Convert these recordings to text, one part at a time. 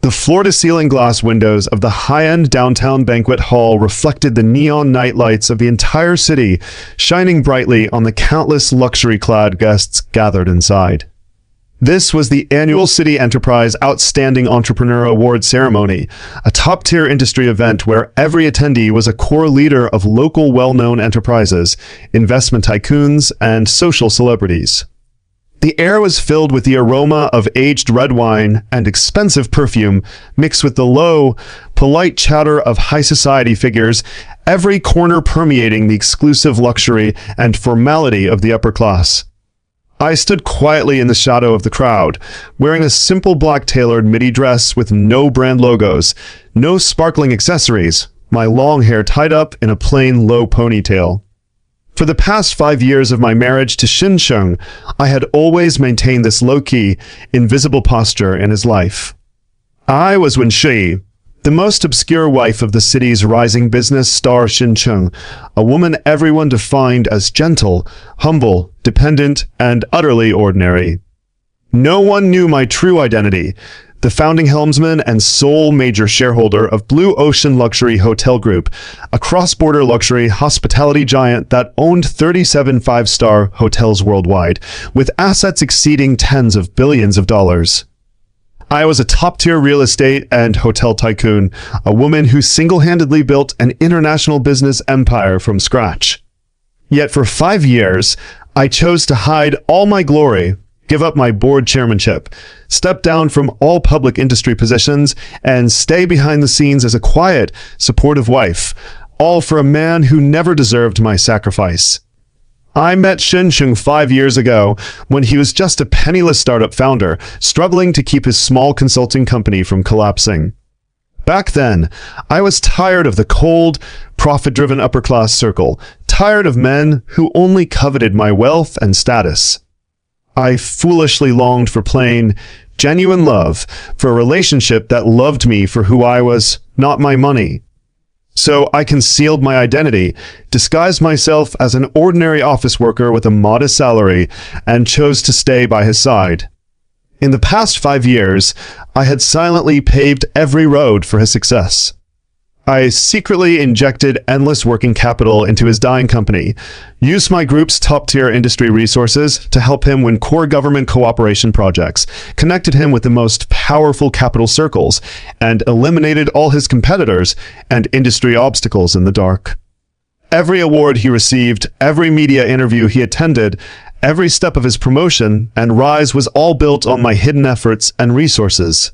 The floor-to-ceiling glass windows of the high-end downtown banquet hall reflected the neon night lights of the entire city, shining brightly on the countless luxury-clad guests gathered inside. This was the annual City Enterprise Outstanding Entrepreneur Award ceremony, a top-tier industry event where every attendee was a core leader of local well-known enterprises, investment tycoons, and social celebrities. The air was filled with the aroma of aged red wine and expensive perfume, mixed with the low, polite chatter of high society figures, every corner permeating the exclusive luxury and formality of the upper class. I stood quietly in the shadow of the crowd, wearing a simple black tailored midi dress with no brand logos, no sparkling accessories, my long hair tied up in a plain low ponytail. For the past 5 years of my marriage to Cheatin, I had always maintained this low-key, invisible posture in his life. I was when she, the most obscure wife of the city's rising business star Cheatin, a woman everyone defined as gentle, humble, dependent, and utterly ordinary. No one knew my true identity, the founding helmsman and sole major shareholder of Blue Ocean Luxury Hotel Group, a cross-border luxury hospitality giant that owned 37 five-star hotels worldwide, with assets exceeding tens of billions of dollars. I was a top-tier real estate and hotel tycoon, a woman who single-handedly built an international business empire from scratch. Yet for 5 years, I chose to hide all my glory, give up my board chairmanship, step down from all public industry positions, and stay behind the scenes as a quiet, supportive wife, all for a man who never deserved my sacrifice. I met Cheatin 5 years ago when he was just a penniless startup founder, struggling to keep his small consulting company from collapsing. Back then, I was tired of the cold, profit-driven upper-class circle, tired of men who only coveted my wealth and status. I foolishly longed for plain, genuine love, for a relationship that loved me for who I was, not my money. So I concealed my identity, disguised myself as an ordinary office worker with a modest salary, and chose to stay by his side. In the past 5 years, I had silently paved every road for his success. I secretly injected endless working capital into his dying company, used my group's top-tier industry resources to help him win core government cooperation projects, connected him with the most powerful capital circles, and eliminated all his competitors and industry obstacles in the dark. Every award he received, every media interview he attended, every step of his promotion and rise was all built on my hidden efforts and resources.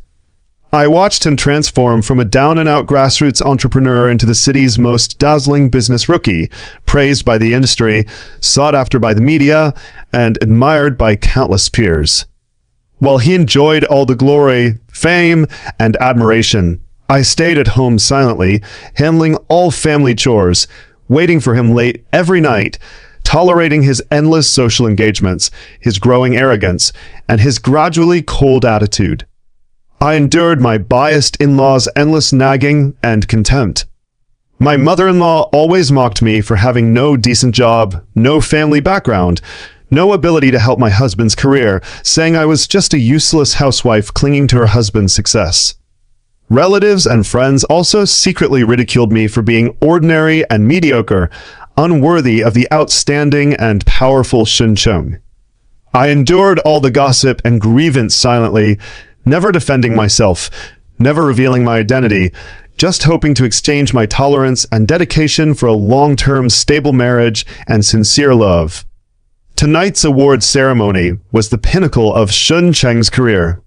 I watched him transform from a down-and-out grassroots entrepreneur into the city's most dazzling business rookie, praised by the industry, sought after by the media, and admired by countless peers. While he enjoyed all the glory, fame, and admiration, I stayed at home silently, handling all family chores, waiting for him late every night, tolerating his endless social engagements, his growing arrogance, and his gradually cold attitude. I endured my biased in-laws' endless nagging and contempt. My mother-in-law always mocked me for having no decent job, no family background, no ability to help my husband's career, saying I was just a useless housewife clinging to her husband's success. Relatives and friends also secretly ridiculed me for being ordinary and mediocre, unworthy of the outstanding and powerful Cheatin. I endured all the gossip and grievance silently, never defending myself, never revealing my identity, just hoping to exchange my tolerance and dedication for a long-term stable marriage and sincere love. Tonight's awards ceremony was the pinnacle of Cheatin's career.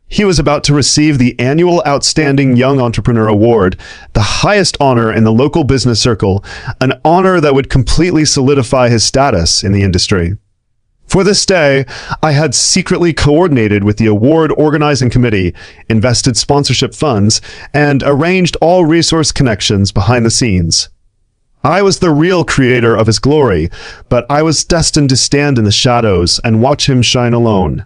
He was about to receive the annual Outstanding Young Entrepreneur Award, the highest honor in the local business circle, an honor that would completely solidify his status in the industry. For this day, I had secretly coordinated with the award organizing committee, invested sponsorship funds, and arranged all resource connections behind the scenes. I was the real creator of his glory, but I was destined to stand in the shadows and watch him shine alone.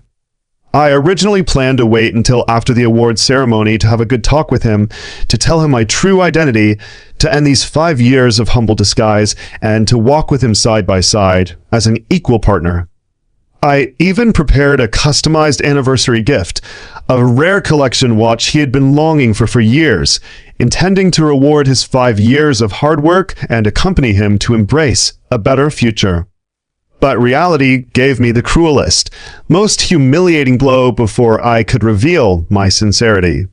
I originally planned to wait until after the award ceremony to have a good talk with him, to tell him my true identity, to end these 5 years of humble disguise, and to walk with him side by side as an equal partner. I even prepared a customized anniversary gift, a rare collection watch he had been longing for years, intending to reward his 5 years of hard work and accompany him to embrace a better future. But reality gave me the cruelest, most humiliating blow before I could reveal my sincerity.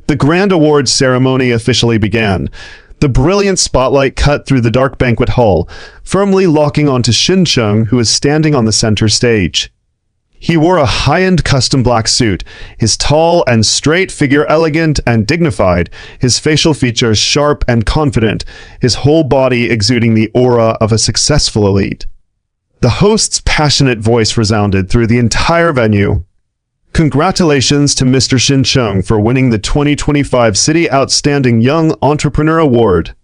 The grand awards ceremony officially began. The brilliant spotlight cut through the dark banquet hall, firmly locking onto Cheatin, who was standing on the center stage. He wore a high-end custom black suit, his tall and straight figure elegant and dignified, his facial features sharp and confident, his whole body exuding the aura of a successful elite. The host's passionate voice resounded through the entire venue. Congratulations to Mr. Cheatin for winning the 2025 City Outstanding Young Entrepreneur Award.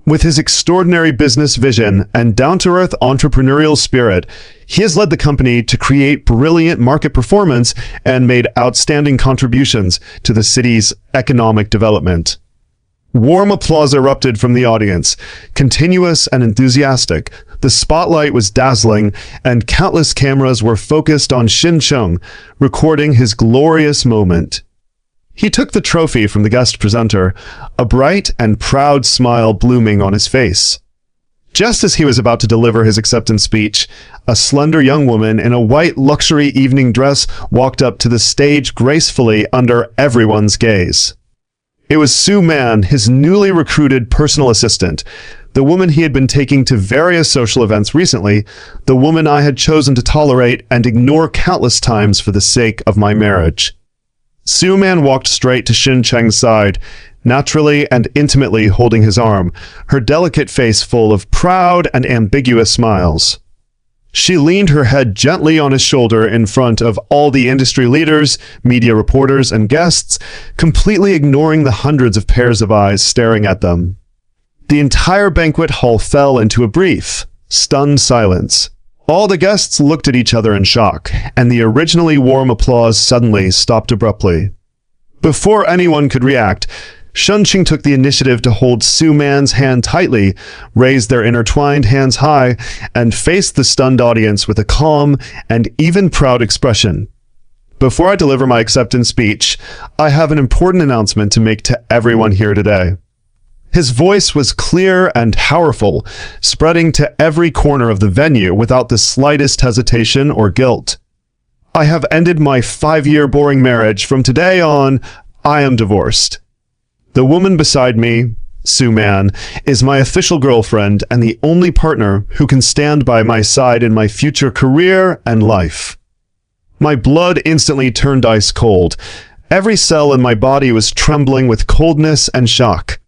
With his extraordinary business vision and down-to-earth entrepreneurial spirit, he has led the company to create brilliant market performance and made outstanding contributions to the city's economic development. Warm applause erupted from the audience, continuous and enthusiastic. The spotlight was dazzling, and countless cameras were focused on Cheatin, recording his glorious moment. He took the trophy from the guest presenter, a bright and proud smile blooming on his face. Just as he was about to deliver his acceptance speech, a slender young woman in a white luxury evening dress walked up to the stage gracefully under everyone's gaze. It was Sue Mann, his newly recruited personal assistant, the woman he had been taking to various social events recently, the woman I had chosen to tolerate and ignore countless times for the sake of my marriage. Sue Mann walked straight to Cheatin's side, naturally and intimately holding his arm, her delicate face full of proud and ambiguous smiles. She leaned her head gently on his shoulder in front of all the industry leaders, media reporters, and guests, completely ignoring the hundreds of pairs of eyes staring at them. The entire banquet hall fell into a brief, stunned silence. All the guests looked at each other in shock, and the originally warm applause suddenly stopped abruptly. Before anyone could react, Cheatin took the initiative to hold Sue Mann's hand tightly, raised their intertwined hands high, and faced the stunned audience with a calm and even proud expression. Before I deliver my acceptance speech, I have an important announcement to make to everyone here today. His voice was clear and powerful, spreading to every corner of the venue without the slightest hesitation or guilt. I have ended my 5-year boring marriage. From today on, I am divorced. The woman beside me, Sue Mann, is my official girlfriend and the only partner who can stand by my side in my future career and life. My blood instantly turned ice cold. Every cell in my body was trembling with coldness and shock.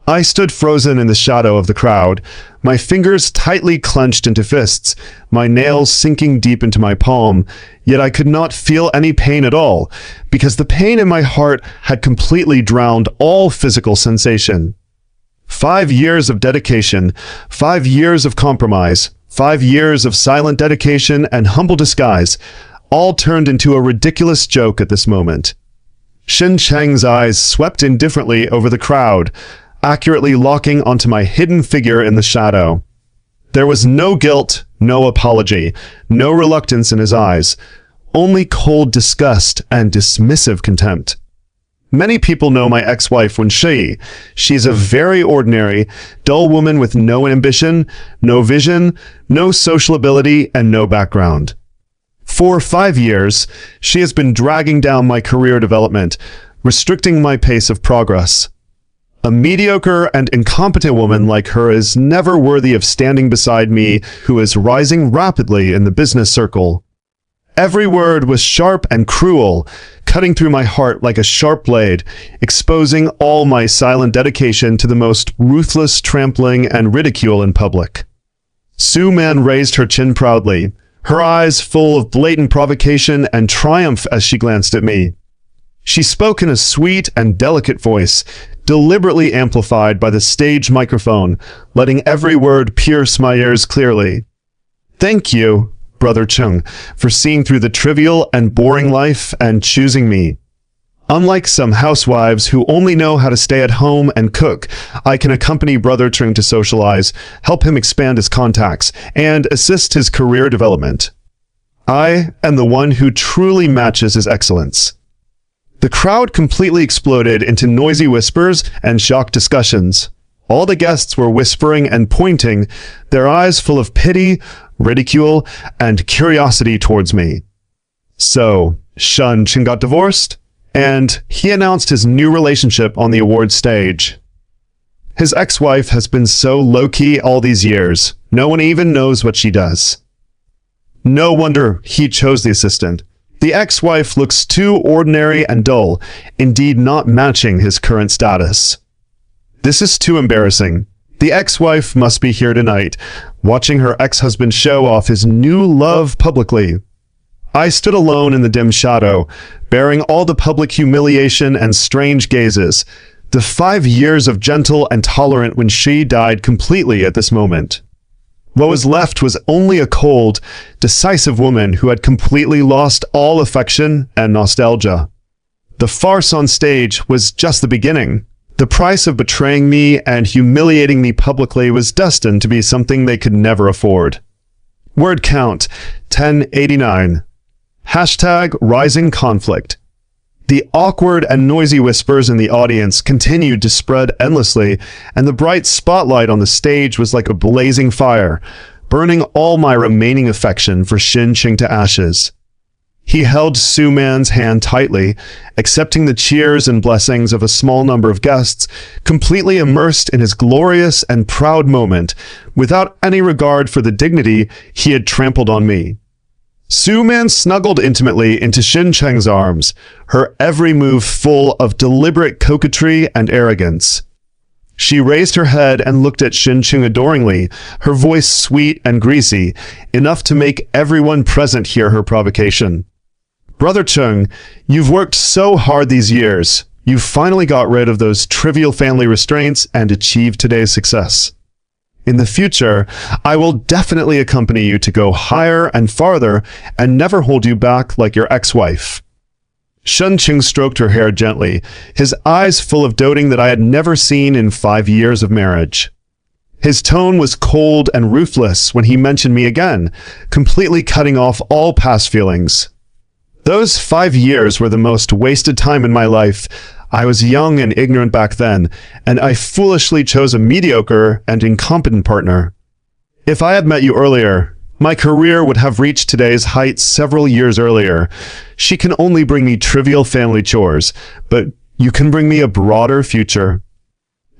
I stood frozen in the shadow of the crowd, my fingers tightly clenched into fists, my nails sinking deep into my palm, yet I could not feel any pain at all, because the pain in my heart had completely drowned all physical sensation. 5 years of dedication, 5 years of compromise, 5 years of silent dedication and humble disguise, all turned into a ridiculous joke at this moment. Cheatin's eyes swept indifferently over the crowd, accurately locking onto my hidden figure in the shadow. There was no guilt, no apology, no reluctance in his eyes, only cold disgust and dismissive contempt. Many people know my ex-wife when she's a very ordinary, dull woman with no ambition, no vision, no social ability, and no background. For 5 years, she has been dragging down my career development, restricting my pace of progress. A mediocre and incompetent woman like her is never worthy of standing beside me, who is rising rapidly in the business circle. Every word was sharp and cruel, cutting through my heart like a sharp blade, exposing all my silent dedication to the most ruthless trampling and ridicule in public. Sue Mann raised her chin proudly, her eyes full of blatant provocation and triumph as she glanced at me. She spoke in a sweet and delicate voice, deliberately amplified by the stage microphone, letting every word pierce my ears clearly. Thank you, Brother Chung, for seeing through the trivial and boring life and choosing me. Unlike some housewives who only know how to stay at home and cook, I can accompany Brother Chung to socialize, help him expand his contacts, and assist his career development. I am the one who truly matches his excellence. The crowd completely exploded into noisy whispers and shocked discussions. All the guests were whispering and pointing, their eyes full of pity, ridicule, and curiosity towards me. So, Cheatin got divorced, and he announced his new relationship on the awards stage. His ex-wife has been so low-key all these years, no one even knows what she does. No wonder he chose the assistant. The ex-wife looks too ordinary and dull, indeed not matching his current status. This is too embarrassing. The ex-wife must be here tonight, watching her ex-husband show off his new love publicly. I stood alone in the dim shadow, bearing all the public humiliation and strange gazes. The 5 years of gentle and tolerant when she died completely at this moment. What was left was only a cold, decisive woman who had completely lost all affection and nostalgia. The farce on stage was just the beginning. The price of betraying me and humiliating me publicly was destined to be something they could never afford. Word count, 1089. Hashtag rising conflict. The awkward and noisy whispers in the audience continued to spread endlessly, and the bright spotlight on the stage was like a blazing fire, burning all my remaining affection for Cheatin to ashes. He held Sue Man's hand tightly, accepting the cheers and blessings of a small number of guests, completely immersed in his glorious and proud moment, without any regard for the dignity he had trampled on me. Sue Man snuggled intimately into Cheatin's arms, her every move full of deliberate coquetry and arrogance. She raised her head and looked at Cheatin adoringly, her voice sweet and greasy, enough to make everyone present hear her provocation. Brother Chung, you've worked so hard these years. You've finally got rid of those trivial family restraints and achieved today's success. In the future, I will definitely accompany you to go higher and farther and never hold you back like your ex-wife. Cheatin stroked her hair gently, his eyes full of doting that I had never seen in 5 years of marriage. His tone was cold and ruthless when he mentioned me again, completely cutting off all past feelings. Those 5 years were the most wasted time in my life. I was young and ignorant back then, and I foolishly chose a mediocre and incompetent partner. If I had met you earlier, my career would have reached today's heights several years earlier. She can only bring me trivial family chores, but you can bring me a broader future.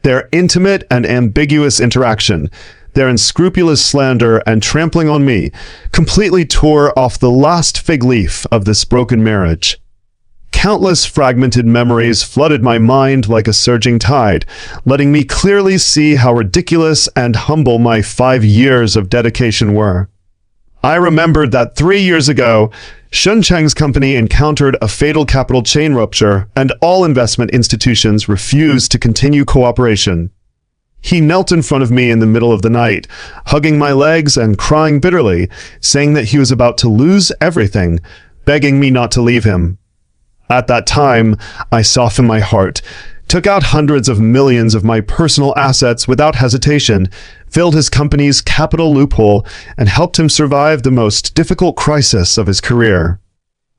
Their intimate and ambiguous interaction, their unscrupulous slander and trampling on me, completely tore off the last fig leaf of this broken marriage. Countless fragmented memories flooded my mind like a surging tide, letting me clearly see how ridiculous and humble my 5 years of dedication were. I remembered that 3 years ago, Cheatin's company encountered a fatal capital chain rupture, and all investment institutions refused to continue cooperation. He knelt in front of me in the middle of the night, hugging my legs and crying bitterly, saying that he was about to lose everything, begging me not to leave him. At that time, I softened my heart, took out hundreds of millions of my personal assets without hesitation, filled his company's capital loophole, and helped him survive the most difficult crisis of his career.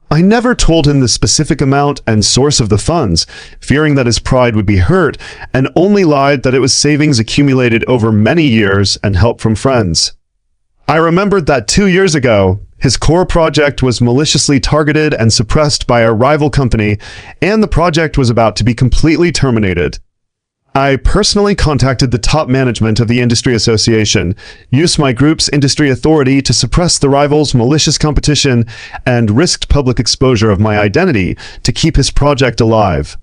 I never told him the specific amount and source of the funds, fearing that his pride would be hurt, and only lied that it was savings accumulated over many years and help from friends. I remembered that 2 years ago, his core project was maliciously targeted and suppressed by a rival company, and the project was about to be completely terminated. I personally contacted the top management of the industry association, used my group's industry authority to suppress the rival's malicious competition, and risked public exposure of my identity to keep his project alive.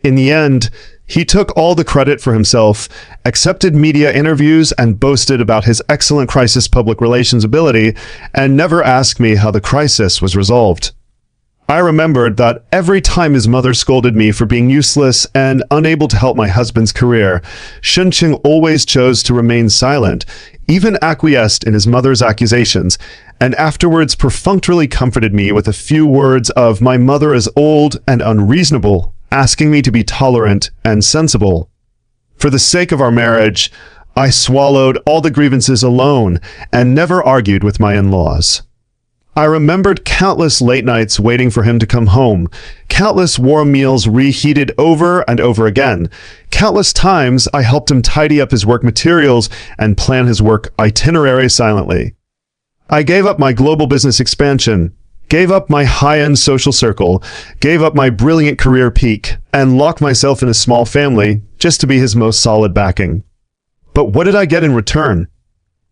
In the end, he took all the credit for himself, accepted media interviews, and boasted about his excellent crisis public relations ability, and never asked me how the crisis was resolved. I remembered that every time his mother scolded me for being useless and unable to help my husband's career, Cheatin always chose to remain silent, even acquiesced in his mother's accusations, and afterwards perfunctorily comforted me with a few words of "my mother is old and unreasonable," asking me to be tolerant and sensible. For the sake of our marriage, I swallowed all the grievances alone and never argued with my in-laws. I remembered countless late nights waiting for him to come home, countless warm meals reheated over and over again, countless times I helped him tidy up his work materials and plan his work itinerary silently. I gave up my global business expansion, gave up my high-end social circle, gave up my brilliant career peak, and locked myself in a small family just to be his most solid backing. But what did I get in return?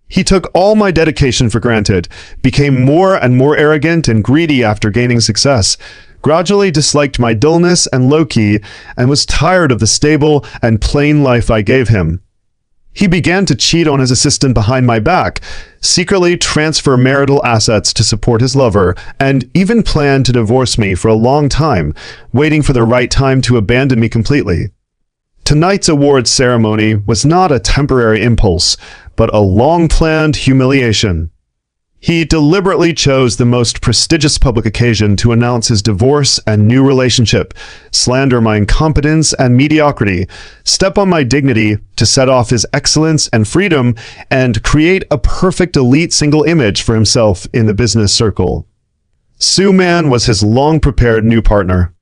He took all my dedication for granted, became more and more arrogant and greedy after gaining success, gradually disliked my dullness and low-key, and was tired of the stable and plain life I gave him. He began to cheat on his assistant behind my back, secretly transfer marital assets to support his lover, and even planned to divorce me for a long time, waiting for the right time to abandon me completely. Tonight's awards ceremony was not a temporary impulse, but a long-planned humiliation. He deliberately chose the most prestigious public occasion to announce his divorce and new relationship, slander my incompetence and mediocrity, step on my dignity to set off his excellence and freedom, and create a perfect elite single image for himself in the business circle. Sue Man was his long-prepared new partner.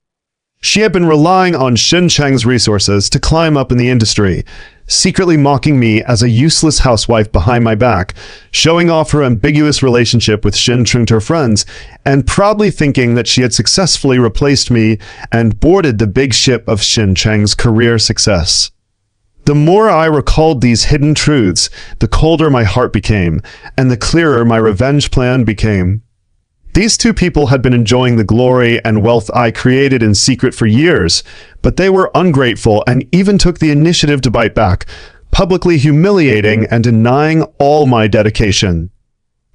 She had been relying on Xin Cheng's resources to climb up in the industry, secretly mocking me as a useless housewife behind my back, showing off her ambiguous relationship with Xin Cheng to her friends, and proudly thinking that she had successfully replaced me and boarded the big ship of Xin Cheng's career success. The more I recalled these hidden truths, the colder my heart became, and the clearer my revenge plan became. These two people had been enjoying the glory and wealth I created in secret for years, but they were ungrateful and even took the initiative to bite back, publicly humiliating and denying all my dedication.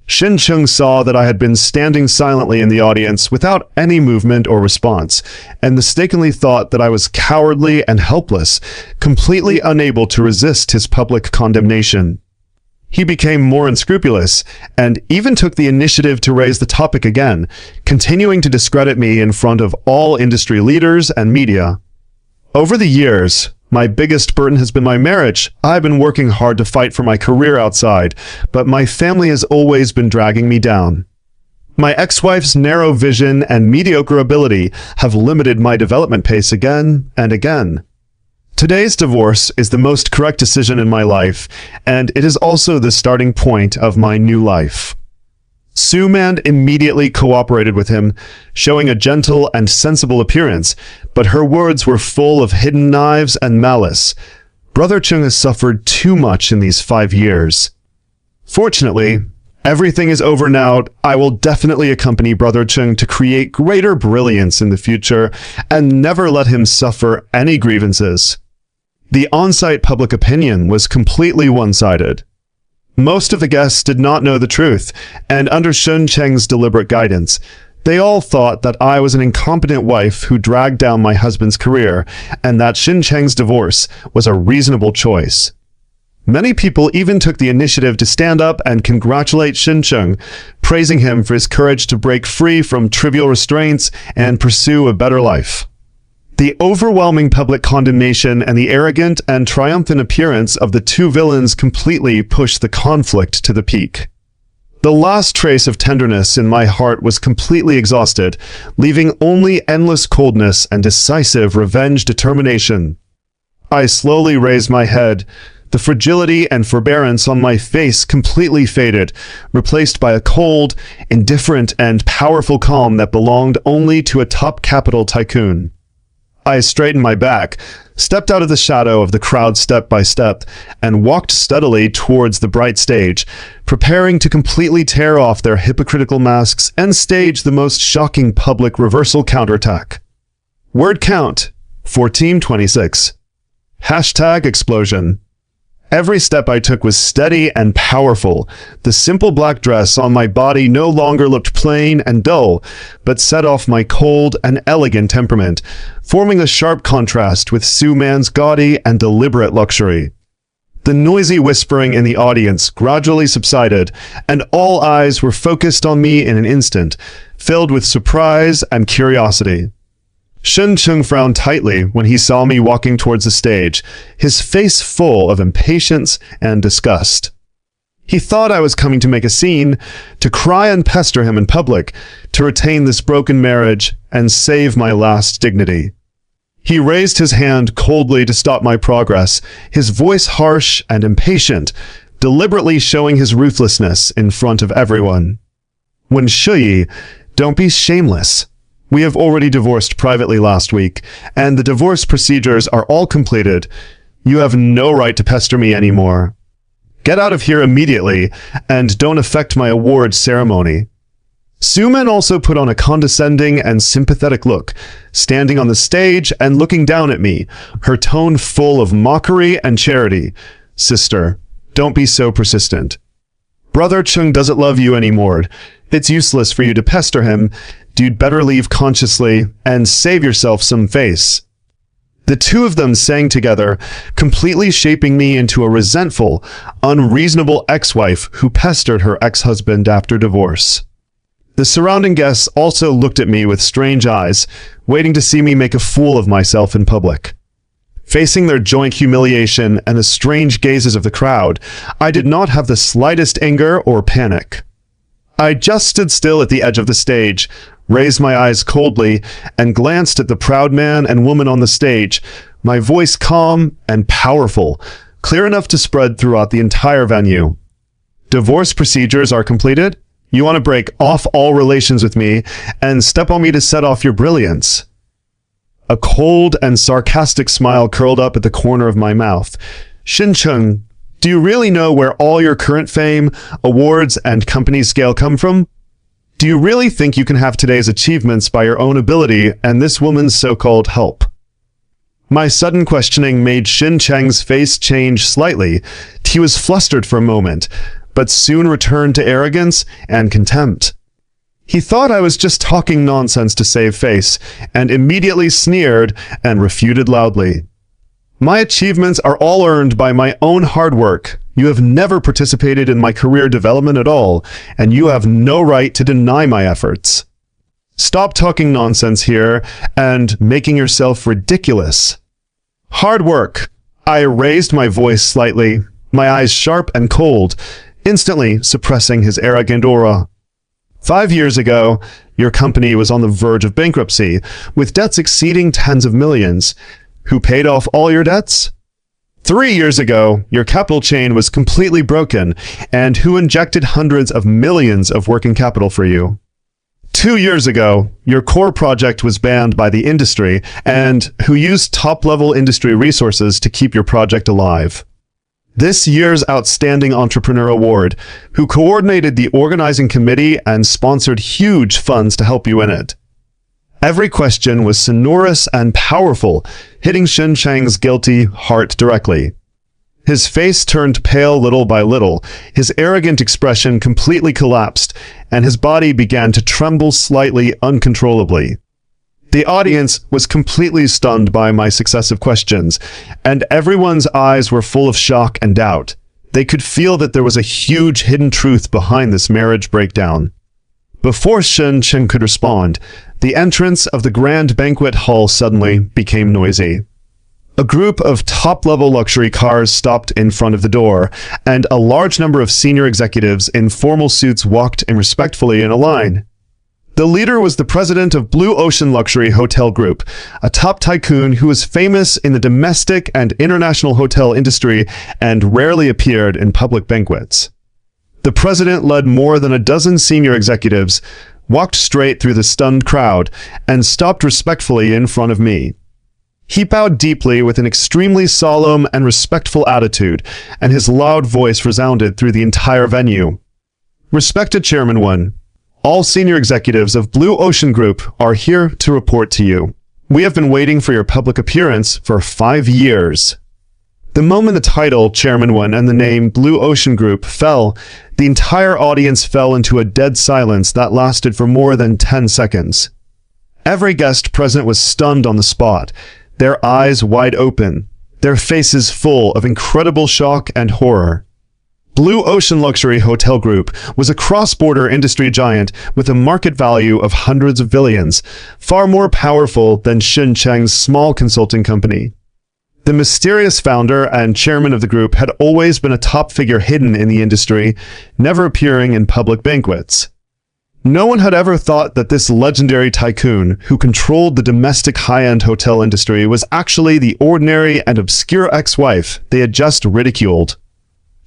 Xin Cheng saw that I had been standing silently in the audience without any movement or response, and mistakenly thought that I was cowardly and helpless, completely unable to resist his public condemnation. He became more unscrupulous, and even took the initiative to raise the topic again, continuing to discredit me in front of all industry leaders and media. Over the years, my biggest burden has been my marriage. I've been working hard to fight for my career outside, but my family has always been dragging me down. My ex-wife's narrow vision and mediocre ability have limited my development pace again and again. Today's divorce is the most correct decision in my life, and it is also the starting point of my new life. Sue Man immediately cooperated with him, showing a gentle and sensible appearance, but her words were full of hidden knives and malice. Brother Chung has suffered too much in these 5 years. Fortunately, everything is over now. I will definitely accompany Brother Chung to create greater brilliance in the future, and never let him suffer any grievances. The on-site public opinion was completely one-sided. Most of the guests did not know the truth, and under Xin Cheng's deliberate guidance, they all thought that I was an incompetent wife who dragged down my husband's career, and that Xin Cheng's divorce was a reasonable choice. Many people even took the initiative to stand up and congratulate Xin Cheng, praising him for his courage to break free from trivial restraints and pursue a better life. The overwhelming public condemnation and the arrogant and triumphant appearance of the two villains completely pushed the conflict to the peak. The last trace of tenderness in my heart was completely exhausted, leaving only endless coldness and decisive revenge determination. I slowly raised my head. The fragility and forbearance on my face completely faded, replaced by a cold, indifferent, and powerful calm that belonged only to a top capital tycoon. I straightened my back, stepped out of the shadow of the crowd step by step, and walked steadily towards the bright stage, preparing to completely tear off their hypocritical masks and stage the most shocking public reversal counterattack. Word count, 1426. Hashtag explosion. Every step I took was steady and powerful. The simple black dress on my body no longer looked plain and dull, but set off my cold and elegant temperament, forming a sharp contrast with Sue Man's gaudy and deliberate luxury. The noisy whispering in the audience gradually subsided, and all eyes were focused on me in an instant, filled with surprise and curiosity. Xin Cheng frowned tightly when he saw me walking towards the stage, his face full of impatience and disgust. He thought I was coming to make a scene, to cry and pester him in public, to retain this broken marriage and save my last dignity. He raised his hand coldly to stop my progress, his voice harsh and impatient, deliberately showing his ruthlessness in front of everyone. When Shuyi, don't be shameless. We have already divorced privately last week, and the divorce procedures are all completed. You have no right to pester me anymore. Get out of here immediately, and don't affect my award ceremony. Suman also put on a condescending and sympathetic look, standing on the stage and looking down at me, her tone full of mockery and charity. Sister, don't be so persistent. Brother Chung doesn't love you anymore. It's useless for you to pester him. You'd better leave consciously and save yourself some face. The two of them sang together, completely shaping me into a resentful, unreasonable ex-wife who pestered her ex-husband after divorce. The surrounding guests also looked at me with strange eyes, waiting to see me make a fool of myself in public. Facing their joint humiliation and the strange gazes of the crowd, I did not have the slightest anger or panic. I just stood still at the edge of the stage, raised my eyes coldly, and glanced at the proud man and woman on the stage, my voice calm and powerful, clear enough to spread throughout the entire venue. Divorce procedures are completed. You want to break off all relations with me and step on me to set off your brilliance. A cold and sarcastic smile curled up at the corner of my mouth. Shincheng, do you really know where all your current fame, awards, and company scale come from? Do you really think you can have today's achievements by your own ability and this woman's so-called help? My sudden questioning made Shin Cheng's face change slightly. He was flustered for a moment, but soon returned to arrogance and contempt. He thought I was just talking nonsense to save face, and immediately sneered and refuted loudly. My achievements are all earned by my own hard work. You have never participated in my career development at all, and you have no right to deny my efforts. Stop talking nonsense here and making yourself ridiculous. Hard work. I raised my voice slightly, my eyes sharp and cold, instantly suppressing his arrogant aura. 5 years ago, your company was on the verge of bankruptcy, with debts exceeding tens of millions. Who paid off all your debts? 3 years ago, your capital chain was completely broken, and who injected hundreds of millions of working capital for you? 2 years ago, your core project was banned by the industry, and who used top-level industry resources to keep your project alive? This year's Outstanding Entrepreneur Award, who coordinated the organizing committee and sponsored huge funds to help you in it. Every question was sonorous and powerful, hitting Shin Cheng's guilty heart directly. His face turned pale little by little, his arrogant expression completely collapsed, and his body began to tremble slightly uncontrollably. The audience was completely stunned by my successive questions, and everyone's eyes were full of shock and doubt. They could feel that there was a huge hidden truth behind this marriage breakdown. Before Shin Cheng could respond, the entrance of the grand banquet hall suddenly became noisy. A group of top-level luxury cars stopped in front of the door, and a large number of senior executives in formal suits walked in respectfully in a line. The leader was the president of Blue Ocean Luxury Hotel Group, a top tycoon who was famous in the domestic and international hotel industry and rarely appeared in public banquets. The president led more than a dozen senior executives, walked straight through the stunned crowd, and stopped respectfully in front of me. He bowed deeply with an extremely solemn and respectful attitude, and his loud voice resounded through the entire venue. Respected Chairman 1, all senior executives of Blue Ocean Group are here to report to you. We have been waiting for your public appearance for 5 years. The moment the title Chairman 1 and the name Blue Ocean Group fell, the entire audience fell into a dead silence that lasted for more than 10 seconds. Every guest present was stunned on the spot, their eyes wide open, their faces full of incredible shock and horror. Blue Ocean Luxury Hotel Group was a cross-border industry giant with a market value of hundreds of billions, far more powerful than Shin Cheng's small consulting company. The mysterious founder and chairman of the group had always been a top figure hidden in the industry, never appearing in public banquets. No one had ever thought that this legendary tycoon, who controlled the domestic high-end hotel industry, was actually the ordinary and obscure ex-wife they had just ridiculed.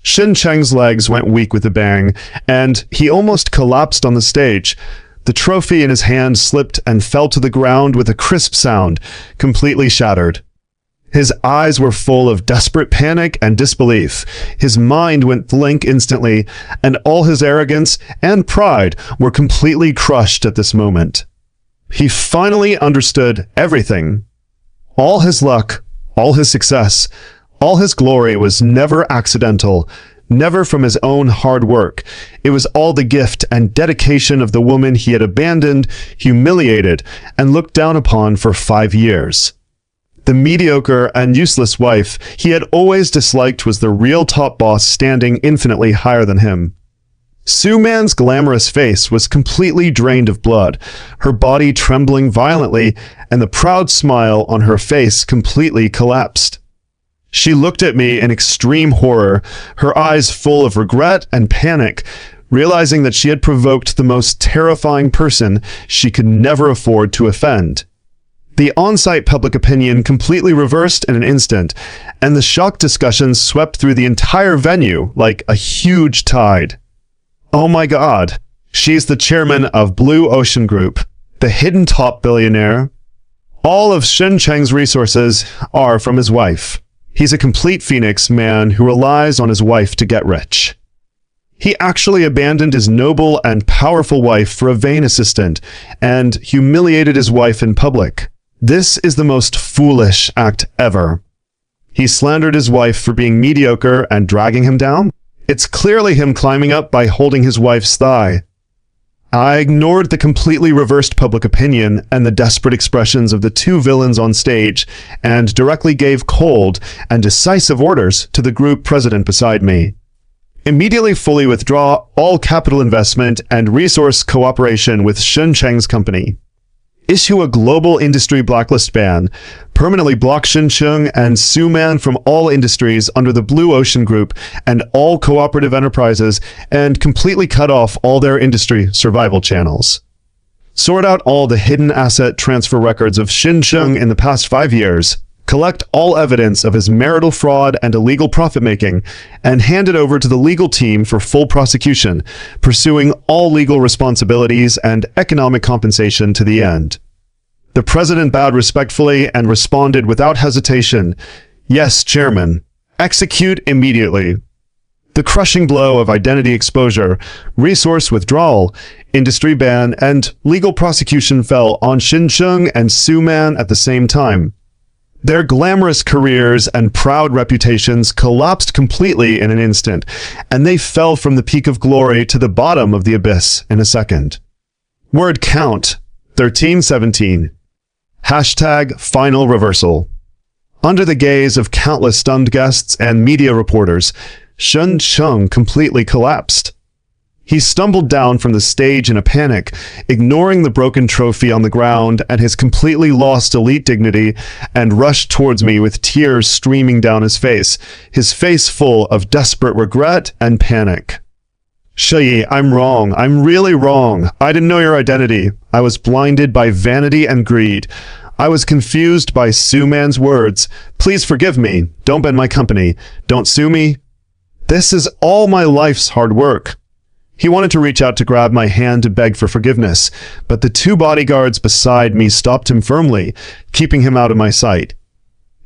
Xin Cheng's legs went weak with a bang, and he almost collapsed on the stage. The trophy in his hand slipped and fell to the ground with a crisp sound, completely shattered. His eyes were full of desperate panic and disbelief. His mind went blank instantly, and all his arrogance and pride were completely crushed at this moment. He finally understood everything. All his luck, all his success, all his glory was never accidental, never from his own hard work. It was all the gift and dedication of the woman he had abandoned, humiliated, and looked down upon for 5 years. The mediocre and useless wife he had always disliked was the real top boss standing infinitely higher than him. Su Man's glamorous face was completely drained of blood, her body trembling violently, and the proud smile on her face completely collapsed. She looked at me in extreme horror, her eyes full of regret and panic, realizing that she had provoked the most terrifying person she could never afford to offend. The on-site public opinion completely reversed in an instant, and the shock discussions swept through the entire venue like a huge tide. Oh my God, she's the chairman of Blue Ocean Group, the hidden top billionaire. All of Xin Cheng's resources are from his wife. He's a complete Phoenix man who relies on his wife to get rich. He actually abandoned his noble and powerful wife for a vain assistant, and humiliated his wife in public. This is the most foolish act ever. He slandered his wife for being mediocre and dragging him down. It's clearly him climbing up by holding his wife's thigh. I ignored the completely reversed public opinion and the desperate expressions of the two villains on stage, and directly gave cold and decisive orders to the group president beside me. Immediately fully withdraw all capital investment and resource cooperation with Xin Cheng's company. Issue a global industry blacklist ban, permanently block Xin Cheng and Su Man from all industries under the Blue Ocean Group and all cooperative enterprises, and completely cut off all their industry survival channels. Sort out all the hidden asset transfer records of Xin Cheng in the past 5 years, collect all evidence of his marital fraud and illegal profit-making, and hand it over to the legal team for full prosecution, pursuing all legal responsibilities and economic compensation to the end. The president bowed respectfully and responded without hesitation, "Yes, Chairman. Execute immediately." The crushing blow of identity exposure, resource withdrawal, industry ban, and legal prosecution fell on Xin Cheng and Su Man at the same time. Their glamorous careers and proud reputations collapsed completely in an instant, and they fell from the peak of glory to the bottom of the abyss in a second. Word count, 1317. Hashtag final reversal. Under the gaze of countless stunned guests and media reporters, Xin Cheng completely collapsed. He stumbled down from the stage in a panic, ignoring the broken trophy on the ground and his completely lost elite dignity, and rushed towards me with tears streaming down his face full of desperate regret and panic. "Shi, I'm wrong. I'm really wrong. I didn't know your identity. I was blinded by vanity and greed. I was confused by Su Man's words. Please forgive me. Don't bend my company. Don't sue me. This is all my life's hard work." He wanted to reach out to grab my hand to beg for forgiveness, but the two bodyguards beside me stopped him firmly, keeping him out of my sight.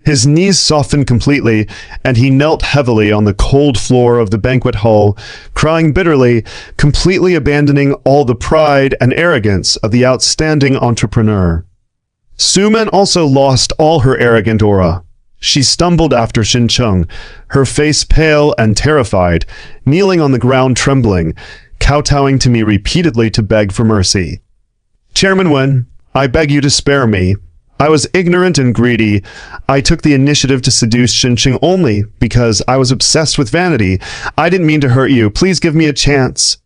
His knees softened completely, and he knelt heavily on the cold floor of the banquet hall, crying bitterly, completely abandoning all the pride and arrogance of the outstanding entrepreneur. Su Man also lost all her arrogant aura. She stumbled after Xin Cheng, her face pale and terrified, kneeling on the ground trembling, kowtowing to me repeatedly to beg for mercy. "Chairman Wen, I beg you to spare me. I was ignorant and greedy. I took the initiative to seduce Xin Cheng only because I was obsessed with vanity. I didn't mean to hurt you. Please give me a chance."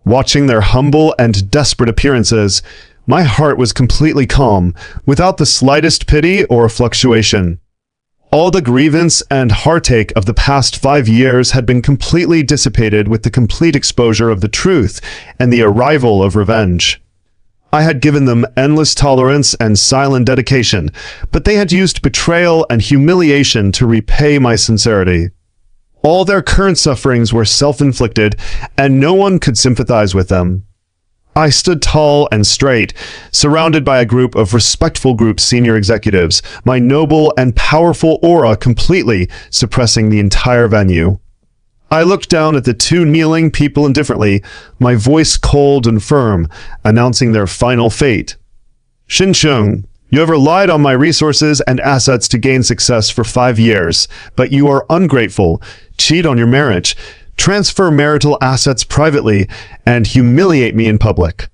Watching their humble and desperate appearances, my heart was completely calm, without the slightest pity or fluctuation. All the grievance and heartache of the past 5 years had been completely dissipated with the complete exposure of the truth and the arrival of revenge. I had given them endless tolerance and silent dedication, but they had used betrayal and humiliation to repay my sincerity. All their current sufferings were self-inflicted, and no one could sympathize with them. I stood tall and straight, surrounded by a group of respectful group senior executives, my noble and powerful aura completely suppressing the entire venue. I looked down at the two kneeling people indifferently, my voice cold and firm, announcing their final fate. Xincheng, you have relied on my resources and assets to gain success for 5 years, but you are ungrateful, cheat on your marriage, transfer marital assets privately, and humiliate me in public.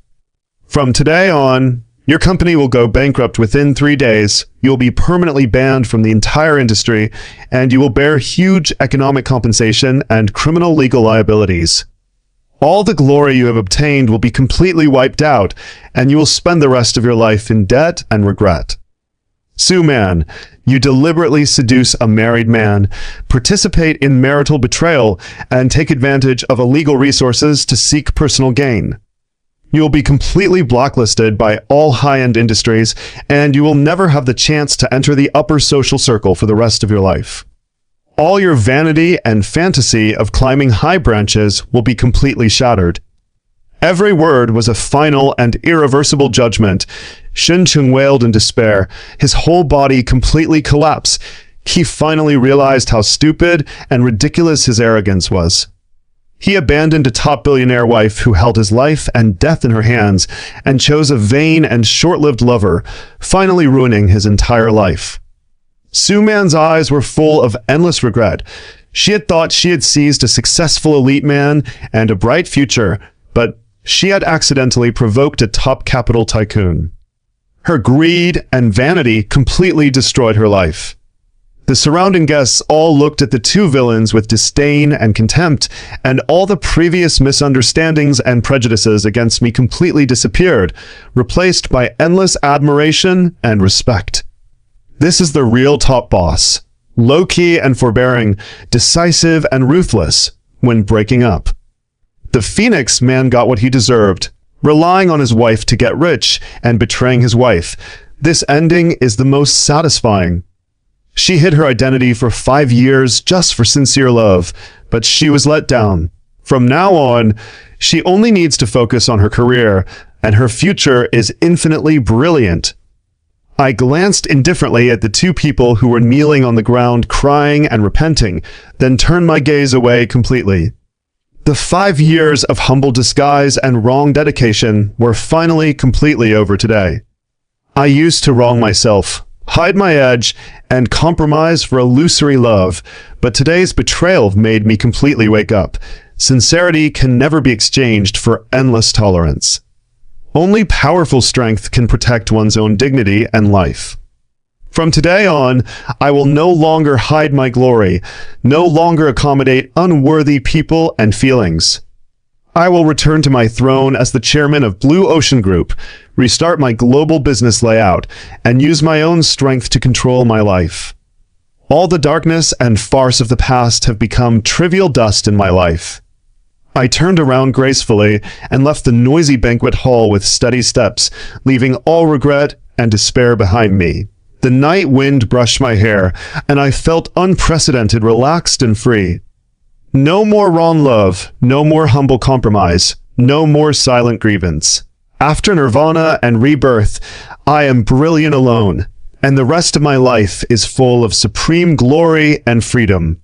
From today on, your company will go bankrupt within 3 days, you will be permanently banned from the entire industry, and you will bear huge economic compensation and criminal legal liabilities. All the glory you have obtained will be completely wiped out, and you will spend the rest of your life in debt and regret. Su Man, you deliberately seduce a married man, participate in marital betrayal, and take advantage of illegal resources to seek personal gain. You will be completely blacklisted by all high-end industries, and you will never have the chance to enter the upper social circle for the rest of your life. All your vanity and fantasy of climbing high branches will be completely shattered. Every word was a final and irreversible judgment. Xincheng wailed in despair. His whole body completely collapsed. He finally realized how stupid and ridiculous his arrogance was. He abandoned a top billionaire wife who held his life and death in her hands and chose a vain and short-lived lover, finally ruining his entire life. Su Man's eyes were full of endless regret. She had thought she had seized a successful elite man and a bright future, but she had accidentally provoked a top capital tycoon. Her greed and vanity completely destroyed her life. The surrounding guests all looked at the two villains with disdain and contempt, and all the previous misunderstandings and prejudices against me completely disappeared, replaced by endless admiration and respect. This is the real top boss, low-key and forbearing, decisive and ruthless when breaking up. The Phoenix man got what he deserved, relying on his wife to get rich and betraying his wife. This ending is the most satisfying. She hid her identity for 5 years just for sincere love, but she was let down. From now on, she only needs to focus on her career, and her future is infinitely brilliant. I glanced indifferently at the two people who were kneeling on the ground, crying and repenting, then turned my gaze away completely. The 5 years of humble disguise and wrong dedication were finally completely over today. I used to wrong myself, hide my edge, and compromise for illusory love, but today's betrayal made me completely wake up. Sincerity can never be exchanged for endless tolerance. Only powerful strength can protect one's own dignity and life. From today on, I will no longer hide my glory, no longer accommodate unworthy people and feelings. I will return to my throne as the chairman of Blue Ocean Group, restart my global business layout, and use my own strength to control my life. All the darkness and farce of the past have become trivial dust in my life. I turned around gracefully and left the noisy banquet hall with steady steps, leaving all regret and despair behind me. The night wind brushed my hair, and I felt unprecedented, relaxed, and free. No more wrong love, no more humble compromise, no more silent grievance. After nirvana and rebirth, I am brilliant alone, and the rest of my life is full of supreme glory and freedom.